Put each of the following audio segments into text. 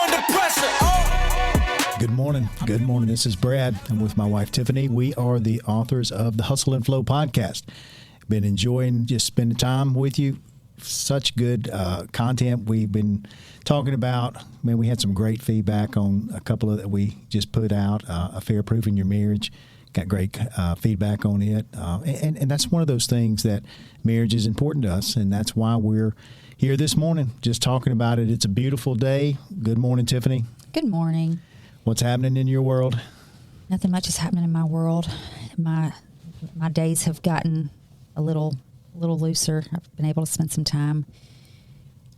under pressure. Oh. Good morning. Good morning. This is Brad. I'm with my wife, Tiffany. We are the authors of the Hustle and Flow podcast. Been enjoying just spending time with you. Such good content we've been talking about. Man, we had some great feedback on a couple of that we just put out. Affair Proofing Your Marriage. Got great feedback on it. And that's one of those things that marriage is important to us. And that's why we're here this morning just talking about it. It's a beautiful day. Good morning, Tiffany. Good morning. What's happening in your world? Nothing much is happening in my world. My days have gotten a little looser. I've been able to spend some time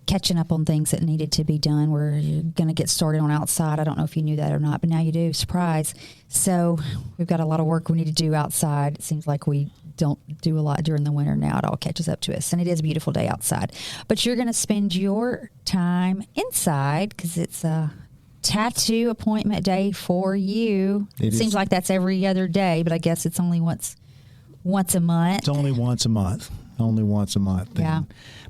catching up on things that needed to be done. We're going to get started on outside. I don't know if you knew that or not, but now you do. Surprise. So we've got a lot of work we need to do outside. It seems like we don't do a lot during the winter now. It all catches up to us. And it is a beautiful day outside. But you're going to spend your time inside because it's a tattoo appointment day for you. It seems like that's every other day, but I guess it's only once a month. It's only once a month. Only once a month. Yeah.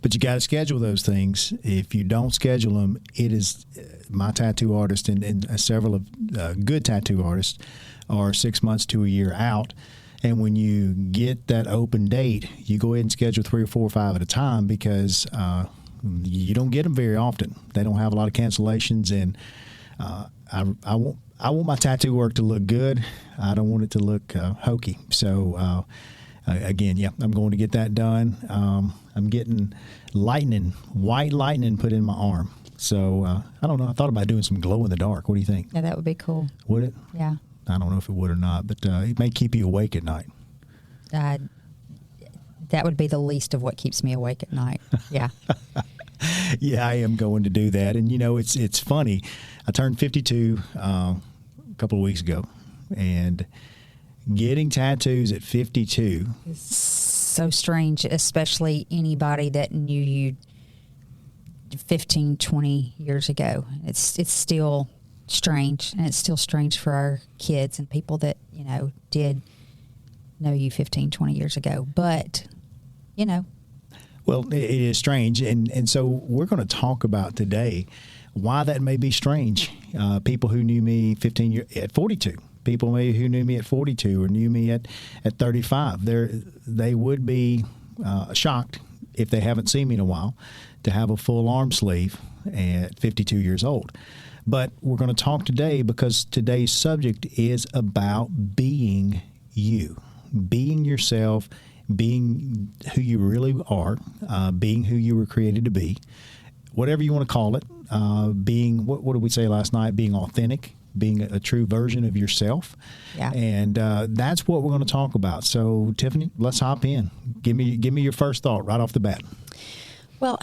But you got to schedule those things. If you don't schedule them, it is my tattoo artist and several of good tattoo artists are 6 months to a year out. And when you get that open date, you go ahead and schedule 3 or 4 or 5 at a time because you don't get them very often. They don't have a lot of cancellations. And I want my tattoo work to look good. I don't want it to look hokey. So, again, I'm going to get that done. I'm getting white lightning put in my arm. So, I don't know. I thought about doing some glow in the dark. What do you think? Yeah, that would be cool. Would it? Yeah. I don't know if it would or not, but it may keep you awake at night. That would be the least of what keeps me awake at night. Yeah. Yeah, I am going to do that. And, it's funny. I turned 52 a couple of weeks ago, and getting tattoos at 52 is so strange, especially anybody that knew you 15, 20 years ago. It's still strange, and it's still strange for our kids and people that, did know you 15, 20 years ago. But, Well, it is strange, and so we're going to talk about today why that may be strange. People who knew me 15 years at 42, people maybe who knew me at 42 or knew me at 35, they would be shocked if they haven't seen me in a while to have a full arm sleeve at 52 years old. But we're going to talk today because today's subject is about being you, being yourself, being who you really are, being who you were created to be, whatever you want to call it, being, what did we say last night, being authentic, being a true version of yourself. Yeah. And that's what we're going to talk about. So, Tiffany, let's hop in. Give me your first thought right off the bat. Well,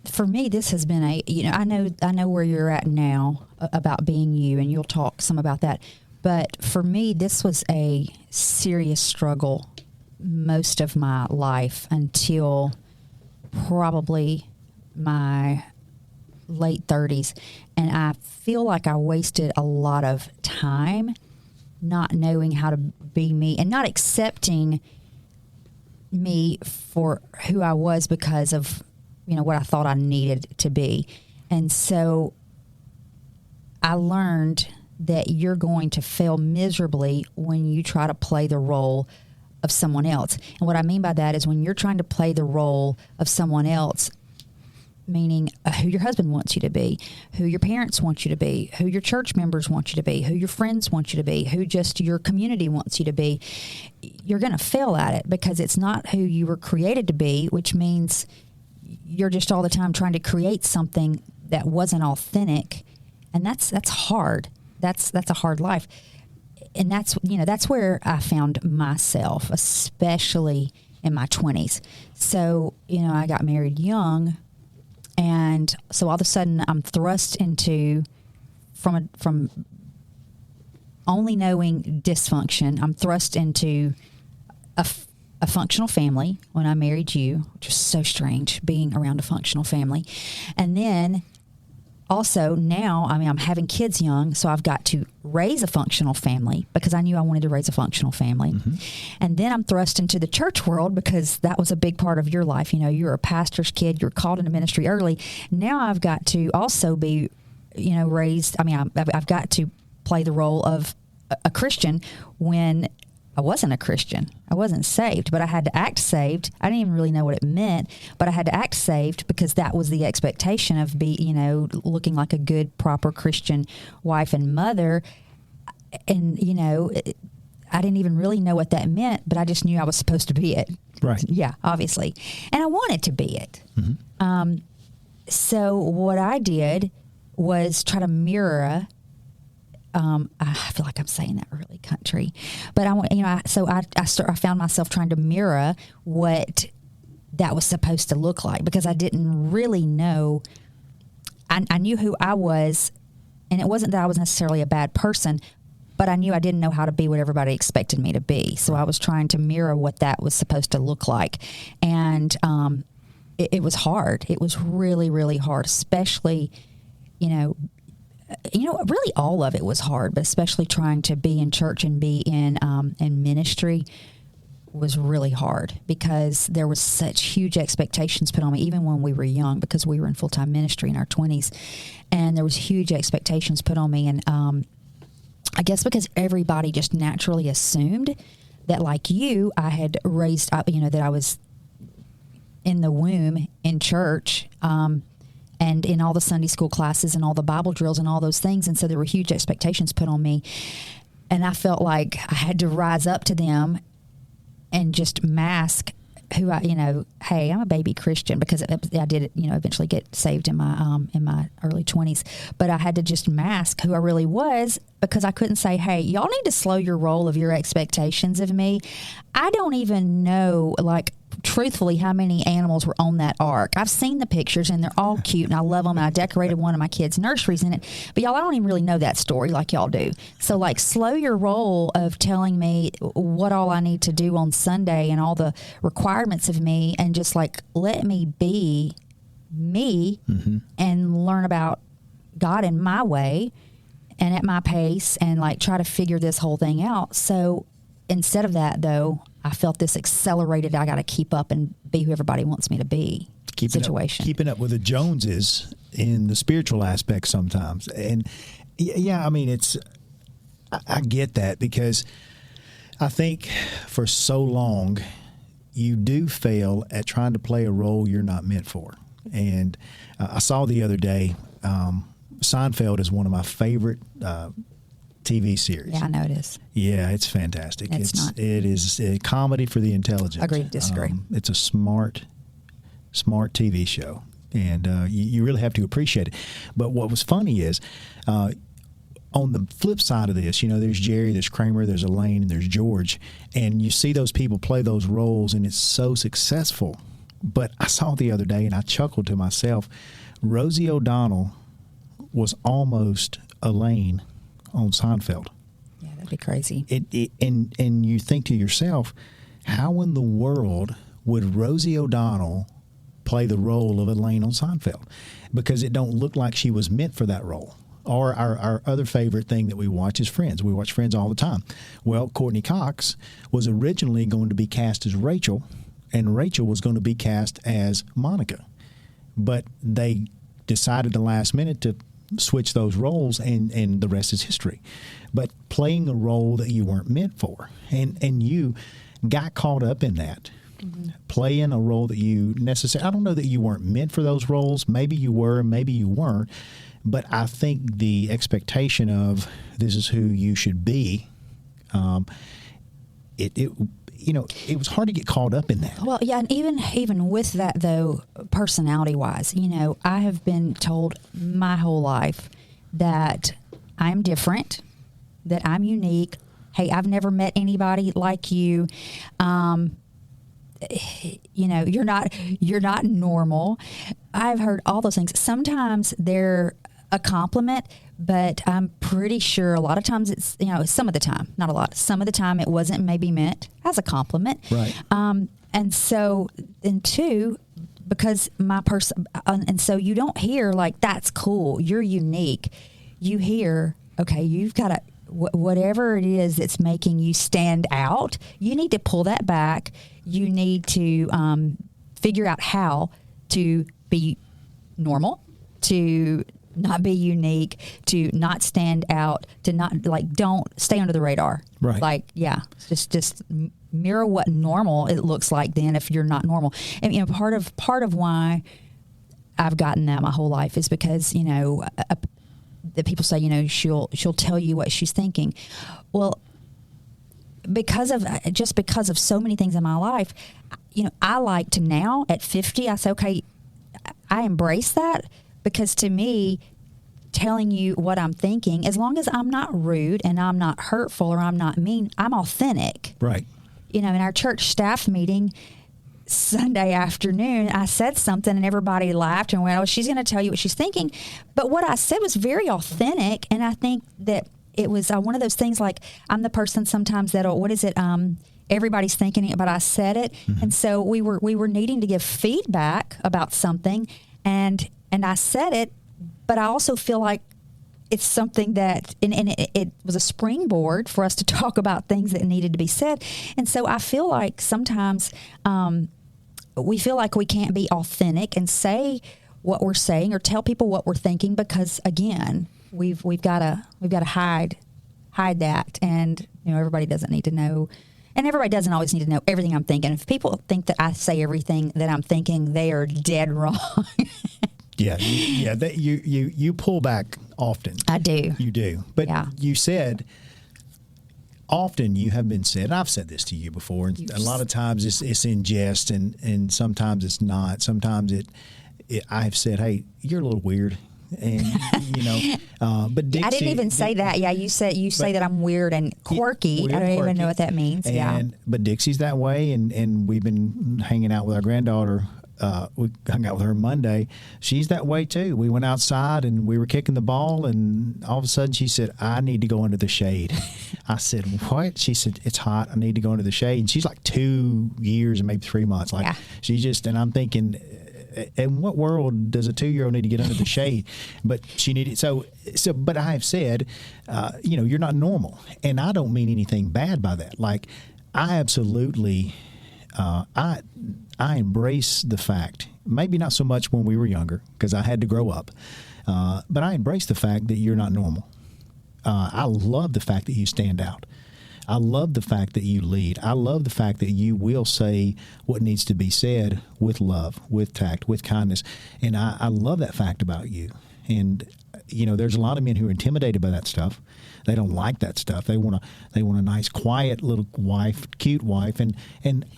for me, this has been I know where you're at now about being you, and you'll talk some about that. But for me, this was a serious struggle most of my life until probably my late 30s. And I feel like I wasted a lot of time not knowing how to be me and not accepting me for who I was because of, what I thought I needed to be. And so I learned that you're going to fail miserably when you try to play the role of someone else. And what I mean by that is when you're trying to play the role of someone else, meaning who your husband wants you to be, who your parents want you to be, who your church members want you to be, who your friends want you to be, who just your community wants you to be, you're going to fail at it because it's not who you were created to be, which means you're just all the time trying to create something that wasn't authentic. And that's hard. That's a hard life. And that's where I found myself, especially in my 20s. So, I got married young, and so all of a sudden I'm thrust into from only knowing dysfunction. I'm thrust into a functional family when I married you, which was so strange being around a functional family. And then also now, I'm having kids young, so I've got to raise a functional family because I knew I wanted to raise a functional family. Mm-hmm. And then I'm thrust into the church world because that was a big part of your life. You're a pastor's kid. You're called into ministry early. Now I've got to also be raised. I mean, I've got to play the role of a Christian when I wasn't a Christian. I wasn't saved, but I had to act saved. I didn't even really know what it meant, but I had to act saved because that was the expectation of looking like a good, proper Christian wife and mother. And, I didn't even really know what that meant, but I just knew I was supposed to be it. Right. Yeah, obviously. And I wanted to be it. Mm-hmm. So what I did was try to mirror. I feel like I'm saying that really country, but I found myself trying to mirror what that was supposed to look like because I didn't really know. I knew who I was, and it wasn't that I was necessarily a bad person, but I knew I didn't know how to be what everybody expected me to be. So I was trying to mirror what that was supposed to look like, and it was hard. It was really, really hard, especially, really all of it was hard, but especially trying to be in church and be in ministry was really hard because there was such huge expectations put on me, even when we were young, because we were in full-time ministry in our 20s, and there was huge expectations put on me. And I guess because everybody just naturally assumed that, like you, I had raised up, that I was in the womb in church, and in all the Sunday school classes and all the Bible drills and all those things. And so there were huge expectations put on me. And I felt like I had to rise up to them and just mask who hey, I'm a baby Christian, because I did, eventually get saved in my early 20s. But I had to just mask who I really was, because I couldn't say, hey, y'all need to slow your roll of your expectations of me. I don't even know, truthfully, how many animals were on that ark. I've seen the pictures and they're all cute and I love them, and I decorated one of my kids' nurseries in it. But y'all, I don't even really know that story like y'all do. So slow your roll of telling me what all I need to do on Sunday and all the requirements of me, and just let me be me, mm-hmm. and learn about God in my way and at my pace, and try to figure this whole thing out. So instead of that, though, I felt this accelerated, I got to keep up and be who everybody wants me to be situation. Keeping up with the Joneses in the spiritual aspect sometimes. And yeah, I mean, I get that, because I think for so long you do fail at trying to play a role you're not meant for. And I saw the other day, Seinfeld is one of my favorite TV series. Yeah, I know it is. Yeah, it's fantastic. It is a comedy for the intelligent. Agree to disagree. It's a smart TV show, and you really have to appreciate it. But what was funny is, on the flip side of this, there's Jerry, there's Kramer, there's Elaine, and there's George, and you see those people play those roles, and it's so successful. But I saw the other day, and I chuckled to myself, Rosie O'Donnell was almost Elaine on Seinfeld. Yeah, that'd be crazy. And you think to yourself, how in the world would Rosie O'Donnell play the role of Elaine on Seinfeld? Because it don't look like she was meant for that role. Or our other favorite thing that we watch is Friends. We watch Friends all the time. Well, Courtney Cox was originally going to be cast as Rachel, and Rachel was going to be cast as Monica. But they decided the last minute to switch those roles, and the rest is history. But playing a role that you weren't meant for, and you got caught up in that, mm-hmm. playing a role that you I don't know that you weren't meant for those roles. Maybe you were, maybe you weren't. But I think the expectation of this is who you should be, it was hard to get caught up in that. Well, yeah, and even with that, though, personality-wise, I have been told my whole life that I'm different, that I'm unique. Hey, I've never met anybody like you. You're not normal. I've heard all those things. Sometimes they're a compliment, but I'm pretty sure a lot of times it's, some of the time, not a lot, some of the time it wasn't maybe meant as a compliment. Right. And so, and two, because my person, and so you don't hear that's cool, you're unique. You hear, okay, you've got to, whatever it is that's making you stand out, you need to pull that back. You need to figure out how to be normal, to not be unique, to not stand out, to not don't stay under the radar. Right. Just mirror what normal it looks like then if you're not normal. And part of why I've gotten that my whole life is because that people say she'll tell you what she's thinking. Well, because of so many things in my life, I like to now at 50, I say, okay, I embrace that, because to me, telling you what I'm thinking, as long as I'm not rude and I'm not hurtful or I'm not mean, I'm authentic. Right. In our church staff meeting Sunday afternoon, I said something and everybody laughed and went, oh, she's going to tell you what she's thinking. But what I said was very authentic. And I think that it was one of those things, like I'm the person sometimes that'll, everybody's thinking it, but I said it. Mm-hmm. And so we were needing to give feedback about something, and I said it, but I also feel like it's something that, and it was a springboard for us to talk about things that needed to be said. And so I feel like sometimes we feel like we can't be authentic and say what we're saying or tell people what we're thinking, because again, we've got to hide that, and everybody doesn't need to know. And everybody doesn't always need to know everything I'm thinking. If people think that I say everything that I'm thinking, they are dead wrong. You pull back often. I do. You do. But you said often you have been said, and I've said this to you before, and a lot of times it's in jest, and sometimes it's not. Sometimes I've said, hey, you're a little weird. And but Dixie, I didn't even say that. Yeah, you say that I'm weird and quirky. I don't even know what that means. But Dixie's that way, and we've been hanging out with our granddaughter. We hung out with her Monday. She's that way too. We went outside and we were kicking the ball, and all of a sudden she said, I need to go into the shade. I said, what? She said, it's hot. I need to go into the shade. And she's like 2 years and maybe 3 months. And I'm thinking, in what world does a 2-year-old need to get under the shade? But she needed but I have said, you're not normal, and I don't mean anything bad by that. Like, I absolutely, I embrace the fact, maybe not so much when we were younger because I had to grow up, but I embrace the fact that you're not normal. I love the fact that you stand out. I love the fact that you lead. I love the fact that you will say what needs to be said with love, with tact, with kindness. And I love that fact about you. And, there's a lot of men who are intimidated by that stuff. They don't like that stuff. They want a nice, quiet little wife, cute wife. And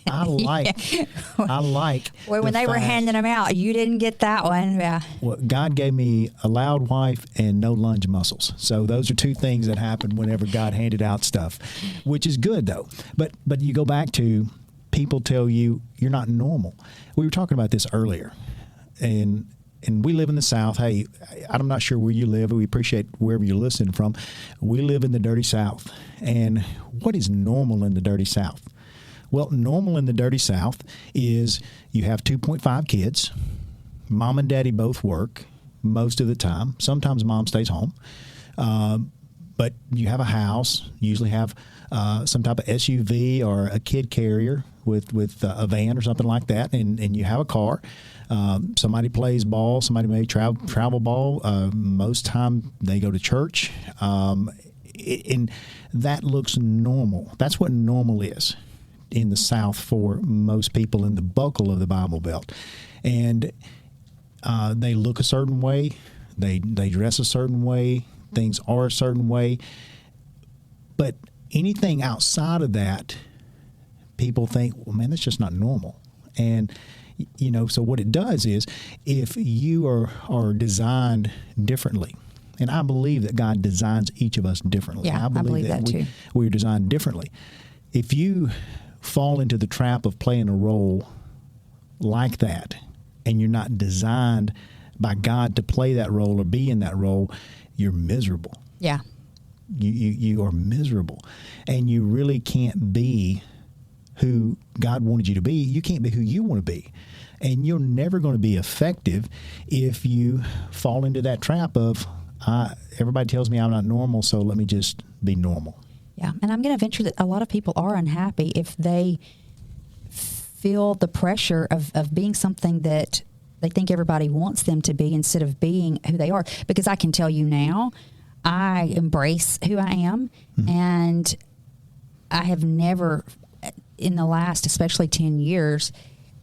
I like, Well, when they were handing them out, you didn't get that one. Yeah. Well, God gave me a loud wife and no lunge muscles. So those are two things that happened whenever God handed out stuff, which is good though. But you go back to, people tell you you're not normal. We were talking about this earlier, and we live in the South. Hey, I'm not sure where you live, but we appreciate wherever you're listening from. We live in the dirty South. And what is normal in the dirty South? Well, normal in the dirty South is you have 2.5 kids. Mom and daddy both work most of the time. Sometimes mom stays home. But you have a house, usually have some type of SUV or a kid carrier with a van or something like that, and you have a car. Somebody plays ball. Somebody may travel ball. Most time they go to church, and that looks normal. That's what normal is in the South for most people in the buckle of the Bible Belt, and they look a certain way. They dress a certain way. Things are a certain way. But anything outside of that, people think, well, man, that's just not normal. And so what it does is, if you are designed differently, and I believe that God designs each of us differently. Yeah, I believe that too. We're designed differently. If you fall into the trap of playing a role like that, and you're not designed by God to play that role or be in that role, you're miserable. Yeah. You are miserable, and you really can't be who God wanted you to be. You can't be who you want to be. And you're never going to be effective if you fall into that trap of, everybody tells me I'm not normal, so let me just be normal. Yeah, and I'm going to venture that a lot of people are unhappy if they feel the pressure of being something that They think everybody wants them to be instead of being who they are. Because I can tell you now, I embrace who I am, and I have never, in the last, especially 10 years,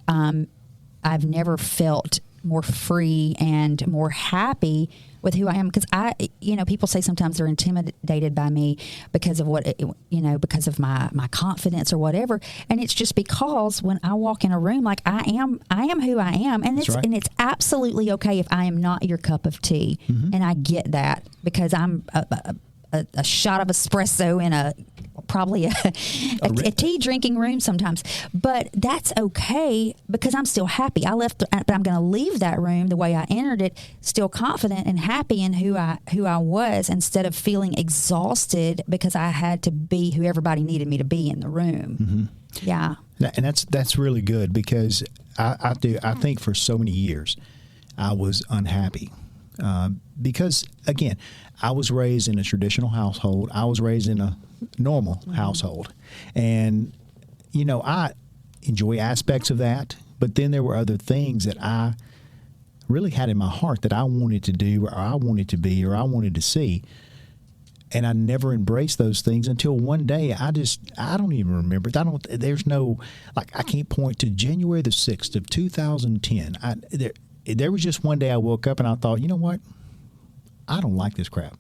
I've never felt more free and more happy with who I am, because people say sometimes they're intimidated by me because of because of my confidence or whatever. And it's just because when I walk in a room, like I am who I am. And That's right. and it's absolutely okay if I am not your cup of tea. And I get that, because I'm a shot of espresso in probably a tea drinking room sometimes, but that's okay because I'm still happy. I left, but I'm going to leave that room the way I entered it, still confident and happy in who I was, instead of feeling exhausted because I had to be who everybody needed me to be in the room. Yeah, and that's really good, because I think for so many years I was unhappy. Because, again, I was raised in a traditional household. I was raised in a normal household. And, I enjoy aspects of that. But then there were other things that I really had in my heart that I wanted to do, or I wanted to be, or I wanted to see. And I never embraced those things until one day I don't even remember. I can't point to January the 6th of 2010. There was just one day I woke up and I thought, you know what? I don't like this crap.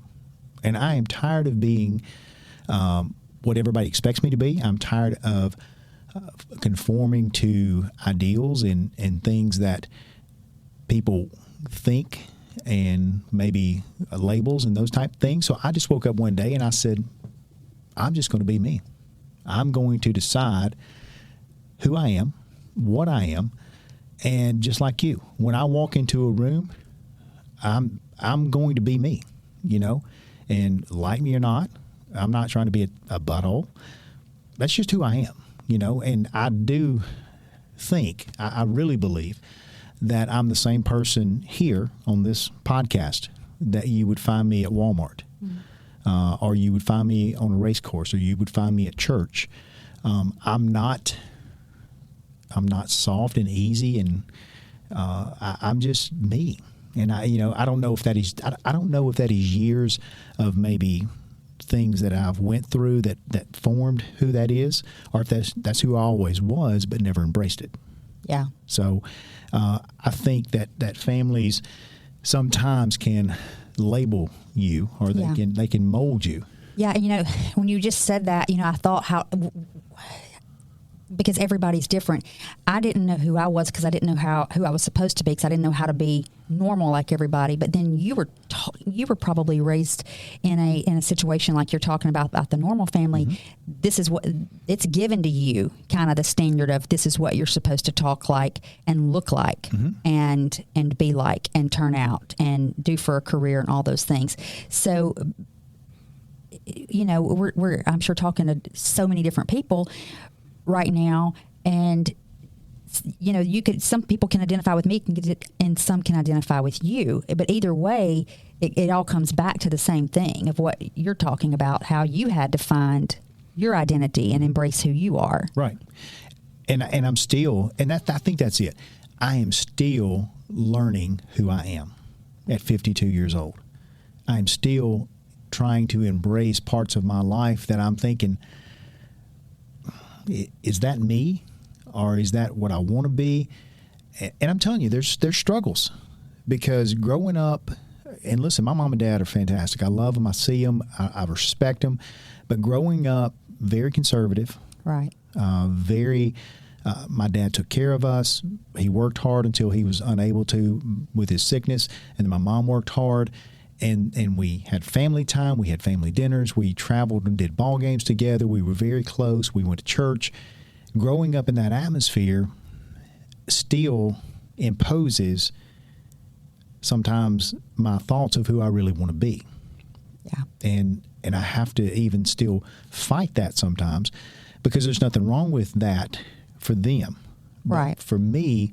And I am tired of being what everybody expects me to be. I'm tired of conforming to ideals and things that people think, and maybe labels and those type of things. So I just woke up one day and I said, I'm just going to be me. I'm going to decide who I am, what I am. And just like you, when I walk into a room, I'm going to be me, and like me or not, I'm not trying to be a butthole. That's just who I am, and I do think, I really believe that I'm the same person here on this podcast that you would find me at Walmart, or you would find me on a race course, or you would find me at church. I'm not soft and easy, and I'm just me. And I don't know if that is years of maybe things that I've went through that formed who that is, or if that's who I always was but never embraced it. Yeah. So I think that families sometimes can label you, or they can mold you. Yeah, and when you just said that, I thought because everybody's different. I didn't know who I was because I didn't know who I was supposed to be, because I didn't know how to be normal like everybody. But then you were probably raised in a situation like you're talking about the normal family. This is what it's given to you, kind of the standard of this is what you're supposed to talk like and look like and be like and turn out and do for a career and all those things. So we're I'm sure talking to so many different people right now, and some people can identify with me and some can identify with you, but either way it all comes back to the same thing of what you're talking about, how you had to find your identity and embrace who you are. Right. And I'm still, and I think that's it. I am still learning who I am at 52 years old. I am still trying to embrace parts of my life that I'm thinking, is that me, or is that what I want to be? And I'm telling you, there's struggles, because growing up, and listen, my mom and dad are fantastic. I love them. I see them. I respect them. But growing up, very conservative. Right. My dad took care of us. He worked hard until he was unable to with his sickness. And then my mom worked hard. And we had family time. We had family dinners. We traveled and did ball games together. We were very close. We went to church. Growing up in that atmosphere still imposes sometimes my thoughts of who I really want to be. Yeah. And I have to even still fight that sometimes, because there's nothing wrong with that for them. Right. But for me,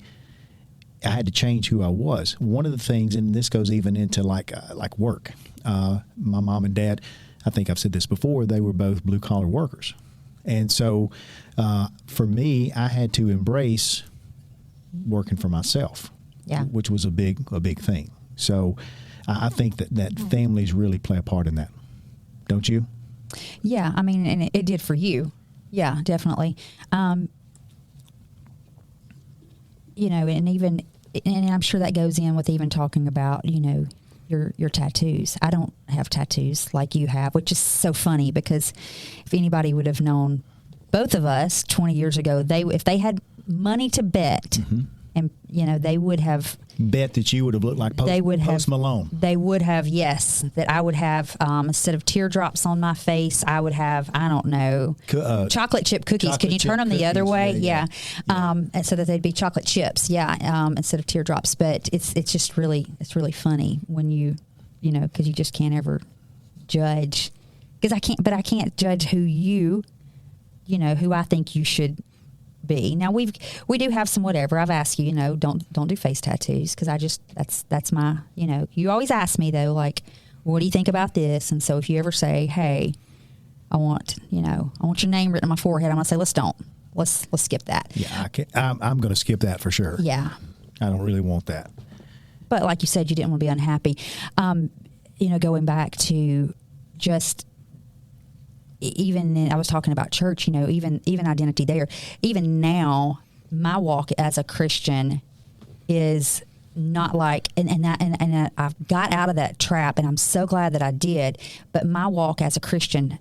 I had to change who I was. One of the things, and this goes even into like work. My mom and dad, I think I've said this before, they were both blue collar workers. And so for me, I had to embrace working for myself. Yeah. which was a big thing. So I think that families really play a part in that. Don't you? Yeah, I mean, and it did for you. Yeah, definitely. You know, and I'm sure that goes in with even talking about, you know, your tattoos. I don't have tattoos like you have, which is so funny because if anybody would have known both of us 20 years ago, if they had money to bet, and you know, they would have bet that you would have looked like Post Malone. They would have, yes, that I would have instead of teardrops on my face, I would have, I don't know, chocolate chip cookies. Can you turn them the other way? Yeah. And so that they'd be chocolate chips. Yeah. Instead of teardrops. But it's just really, it's really funny when you know, because you just can't ever judge. Because I can't judge who who I think you should be. Now we do have some whatever. I've asked you, you know, don't do face tattoos because that's my, you know, you always ask me though, like, what do you think about this? And so if you ever say, hey, I want your name written on my forehead, I'm gonna say, let's skip that. Yeah, I'm gonna skip that for sure. Yeah, I don't really want that. But like you said, you didn't want to be unhappy. You know, going back to just. Even I was talking about church, you know, even identity there. Even now, my walk as a Christian is not like, and I've got out of that trap, and I'm so glad that I did. But my walk as a Christian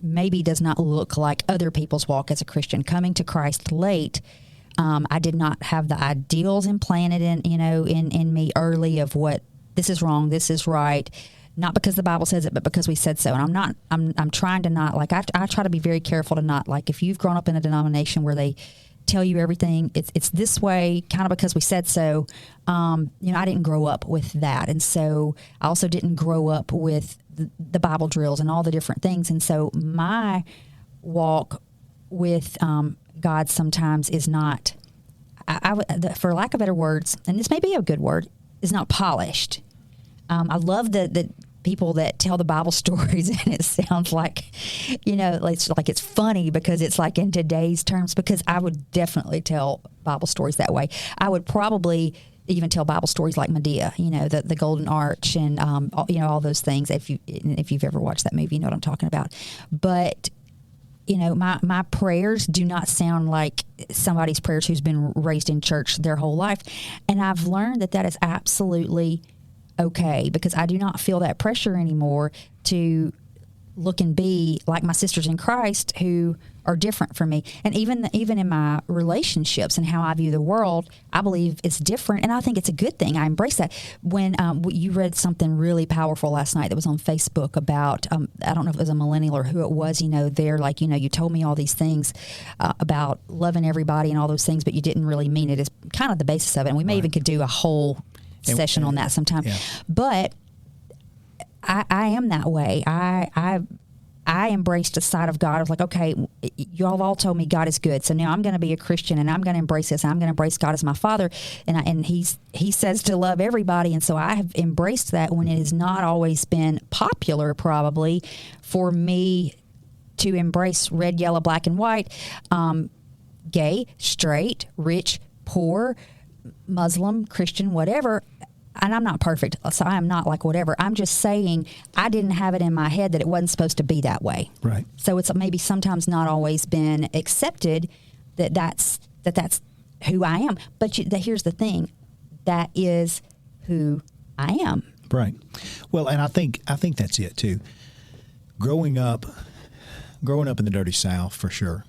maybe does not look like other people's walk as a Christian. Coming to Christ late, I did not have the ideals implanted in me early of what this is wrong, this is right. Not because the Bible says it, but because we said so. And I'm trying to not, like, I try to be very careful to not, like, if you've grown up in a denomination where they tell you everything, it's this way, kind of because we said so. You know, I didn't grow up with that. And so I also didn't grow up with the Bible drills and all the different things. And so my walk with God sometimes is not, for lack of better words, and this may be a good word, is not polished. I love the people that tell the Bible stories, and it sounds like, you know, it's funny because it's like in today's terms, because I would definitely tell Bible stories that way. I would probably even tell Bible stories like Medea, you know, the Golden Arch and, you know, all those things. If you've ever watched that movie, you know what I'm talking about. But, you know, my prayers do not sound like somebody's prayers who's been raised in church their whole life. And I've learned that is absolutely okay, because I do not feel that pressure anymore to look and be like my sisters in Christ who are different from me. And even in my relationships and how I view the world, I believe it's different, and I think it's a good thing. I embrace that. When you read something really powerful last night that was on Facebook about, I don't know if it was a millennial or who it was, you know, they're like, you know, you told me all these things about loving everybody and all those things, but you didn't really mean it, is kind of the basis of it. And we may even could do a whole session on that sometime. Yeah. But I am that way. I embraced a side of God. I was like, okay, you all told me God is good, so now I'm going to be a Christian and I'm going to embrace this. I'm going to embrace God as my Father, and He says to love everybody, and so I have embraced that when it has not always been popular, probably, for me to embrace red, yellow, black, and white, gay, straight, rich, poor, Muslim, Christian, whatever. And I'm not perfect, so I am not like whatever. I'm just saying I didn't have it in my head that it wasn't supposed to be that way. Right. So it's maybe sometimes not always been accepted that's who I am. But here's the thing, that is who I am. Right. Well, and I think that's it too. Growing up in the dirty South, for sure,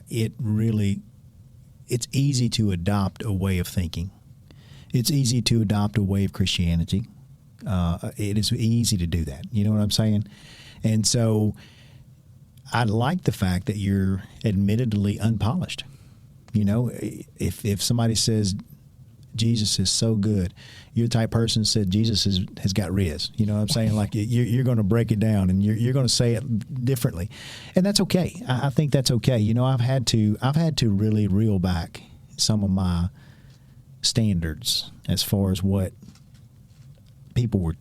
it's easy to adopt a way of thinking. It's easy to adopt a way of Christianity. It is easy to do that. You know what I'm saying? And so I like the fact that you're admittedly unpolished. You know, if somebody says Jesus is so good, you're the type of person that said Jesus has got riz. You know what I'm saying? Like you're going to break it down and you're going to say it differently. And that's okay. I think that's okay. You know, I've had to really reel back some of my standards as far as what people were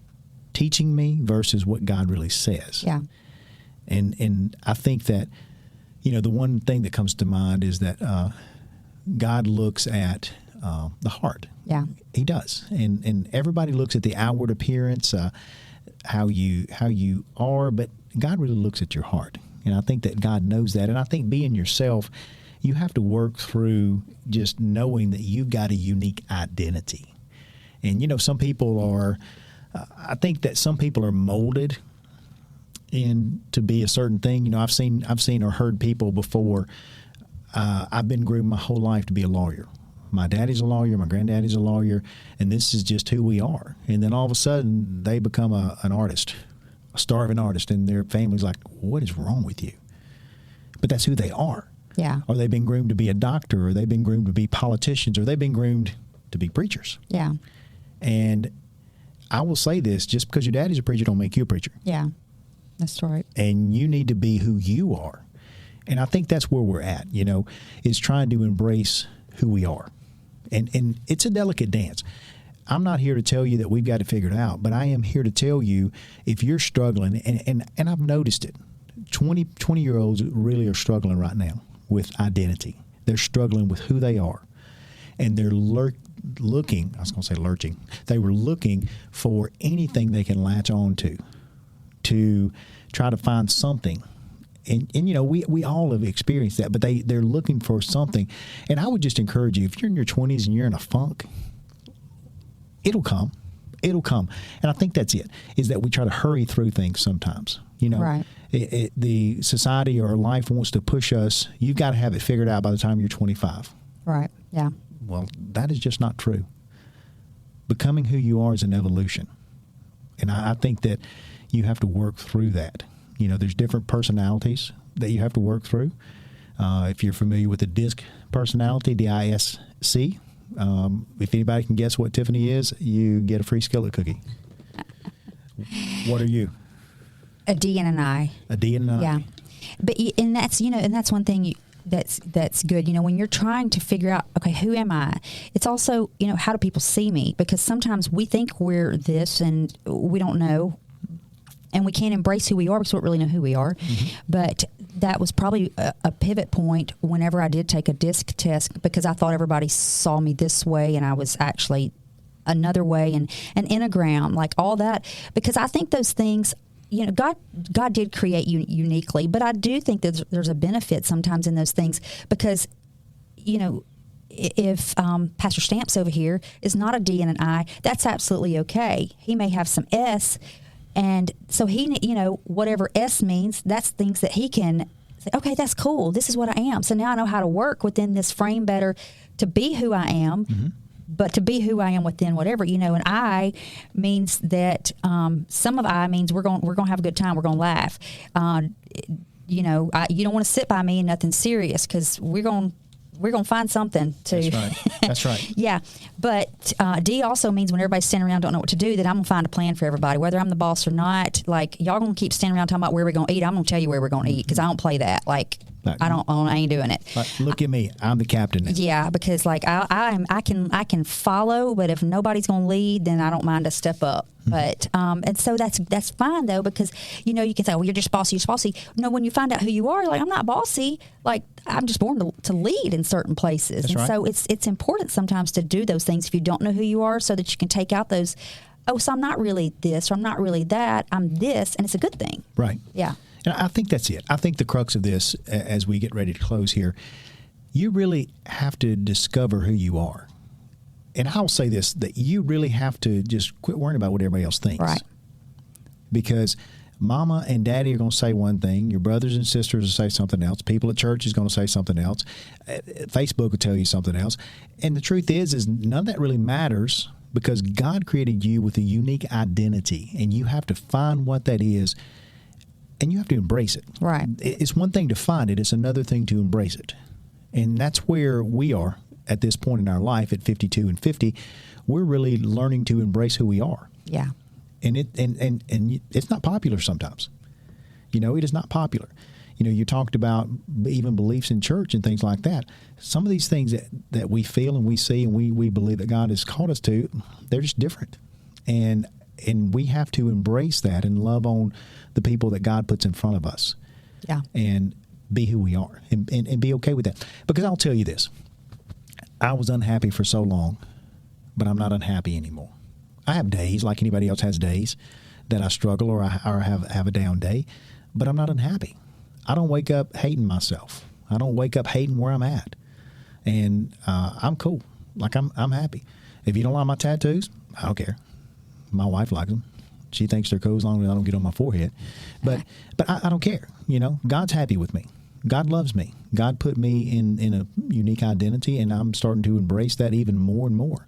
teaching me versus what God really says. Yeah. And I think that, you know, the one thing that comes to mind is that God looks at the heart. Yeah. He does. And everybody looks at the outward appearance, how you are, but God really looks at your heart. And I think that God knows that. And I think being yourself, you have to work through just knowing that you've got a unique identity. And, some people are, I think that some people are molded in to be a certain thing. I've seen or heard people before. I've been groomed my whole life to be a lawyer. My daddy's a lawyer, my granddaddy's a lawyer, and this is just who we are. And then all of a sudden, they become an artist, a starving artist, and their family's like, what is wrong with you? But that's who they are. Yeah. Or they've been groomed to be a doctor, or they've been groomed to be politicians, or they've been groomed to be preachers. Yeah. And I will say this, just because your daddy's a preacher don't make you a preacher. Yeah. That's right. And you need to be who you are. And I think that's where we're at, is trying to embrace who we are. And it's a delicate dance. I'm not here to tell you that we've got it figured out, but I am here to tell you if you're struggling, and I've noticed it, 20-year-olds really are struggling right now with identity. They're struggling with who they are. And they're looking, I was going to say lurching, they were looking for anything they can latch on to try to find something. And we all have experienced that, but they're looking for something. And I would just encourage you, if you're in your 20s and you're in a funk, it'll come. It'll come. And I think that's it, is that we try to hurry through things sometimes. Right. The society or life wants to push us. You've got to have it figured out by the time you're 25. Right. Yeah. Well, that is just not true. Becoming who you are is an evolution. And I think that you have to work through that. There's different personalities that you have to work through. If you're familiar with the DISC personality, D-I-S-C, if anybody can guess what Tiffany is, you get a free skillet cookie. What are you? A D and an I. A D and an I. Yeah. But, and that's one thing that's good. When you're trying to figure out, okay, who am I? It's also, how do people see me? Because sometimes we think we're this and we don't know. And we can't embrace who we are because we don't really know who we are. Mm-hmm. But that was probably a pivot point whenever I did take a DISC test, because I thought everybody saw me this way and I was actually another way, and an Enneagram, like all that. Because I think those things, God did create you uniquely, but I do think that there's a benefit sometimes in those things, because, if Pastor Stamps over here is not a D and an I, that's absolutely okay. He may have some S. And so he, whatever S means, that's things that he can say, okay, that's cool. This is what I am. So now I know how to work within this frame better to be who I am, mm-hmm. but to be who I am within whatever, and I means that, some of I means we're going to have a good time. We're going to laugh. You don't want to sit by me and nothing serious, because we're going to find something to. That's right. That's right. Yeah. But D also means when everybody's standing around don't know what to do, that I'm going to find a plan for everybody, whether I'm the boss or not. Like, y'all going to keep standing around talking about where we're going to eat. I'm going to tell you where we're going to eat, because I don't play that. Like, I ain't doing it. Look at me. I'm the captain now. Yeah, because like I can follow, but if nobody's going to lead, then I don't mind to step up. But and so that's fine though, because you can say, well, you're just bossy, No, when you find out who you are, like, I'm not bossy. Like, I'm just born to lead in certain places. That's and right. so it's important sometimes to do those things if you don't know who you are, so that you can take out those, so I'm not really this, or I'm not really that, I'm this, and it's a good thing. Right. Yeah. And I think that's it. I think the crux of this, as we get ready to close here, you really have to discover who you are. And I'll say this, that you really have to just quit worrying about what everybody else thinks. Right. Because mama and daddy are going to say one thing, your brothers and sisters will say something else, people at church is going to say something else, Facebook will tell you something else. And the truth is none of that really matters, because God created you with a unique identity, and you have to find what that is. And you have to embrace it. Right. It's one thing to find it. It's another thing to embrace it. And that's where we are at this point in our life at 52 and 50. We're really learning to embrace who we are. Yeah. And it's not popular sometimes. It is not popular. You talked about even beliefs in church and things like that. Some of these things that we feel and we see and we believe that God has called us to, they're just different. And we have to embrace that and love on the people that God puts in front of us. Yeah. And be who we are and be okay with that. Because I'll tell you this, I was unhappy for so long, but I'm not unhappy anymore. I have days like anybody else has days that I struggle or have a down day, but I'm not unhappy. I don't wake up hating myself. I don't wake up hating where I'm at. And I'm cool. Like I'm happy. If you don't like my tattoos, I don't care. My wife likes them. She thinks they're cool as long as I don't get on my forehead. But I don't care. You know, God's happy with me. God loves me. God put me in a unique identity, and I'm starting to embrace that even more and more.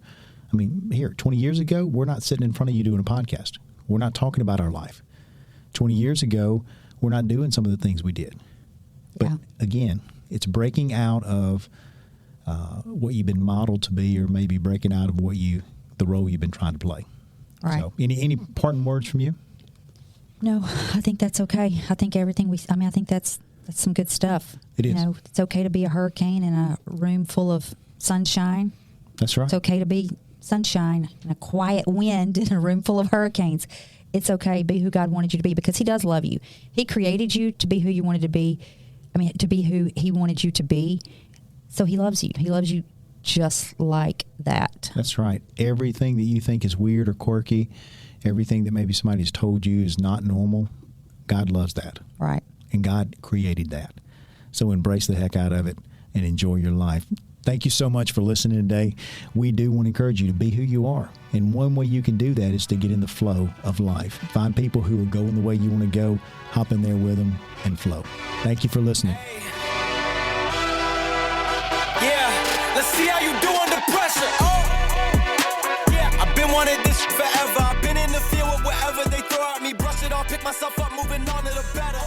I mean, here, 20 years ago, we're not sitting in front of you doing a podcast. We're not talking about our life. 20 years ago, we're not doing some of the things we did. But again, it's breaking out of what you've been modeled to be, or maybe breaking out of the role you've been trying to play. Right. So, any parting words from you? No, I think that's okay. I think everything I think that's some good stuff. It is. You know, it's okay to be a hurricane in a room full of sunshine. That's right. It's okay to be sunshine and a quiet wind in a room full of hurricanes. It's okay to be who God wanted you to be, because he does love you. He created you to be who you wanted to be. To be who he wanted you to be. So he loves you. He loves you just like that. That's right. Everything that you think is weird or quirky, everything that maybe somebody's told you is not normal, God loves that. Right. And God created that. So embrace the heck out of it and enjoy your life. Thank you so much for listening today. We do want to encourage you to be who you are. And one way you can do that is to get in the flow of life. Find people who are going the way you want to go, hop in there with them, and flow. Thank you for listening. Yeah, let's see how you do under pressure. Oh, yeah, I've been wanting this forever. I've been in the field with whatever they throw at me. Brush it off, pick myself up, moving on to the better.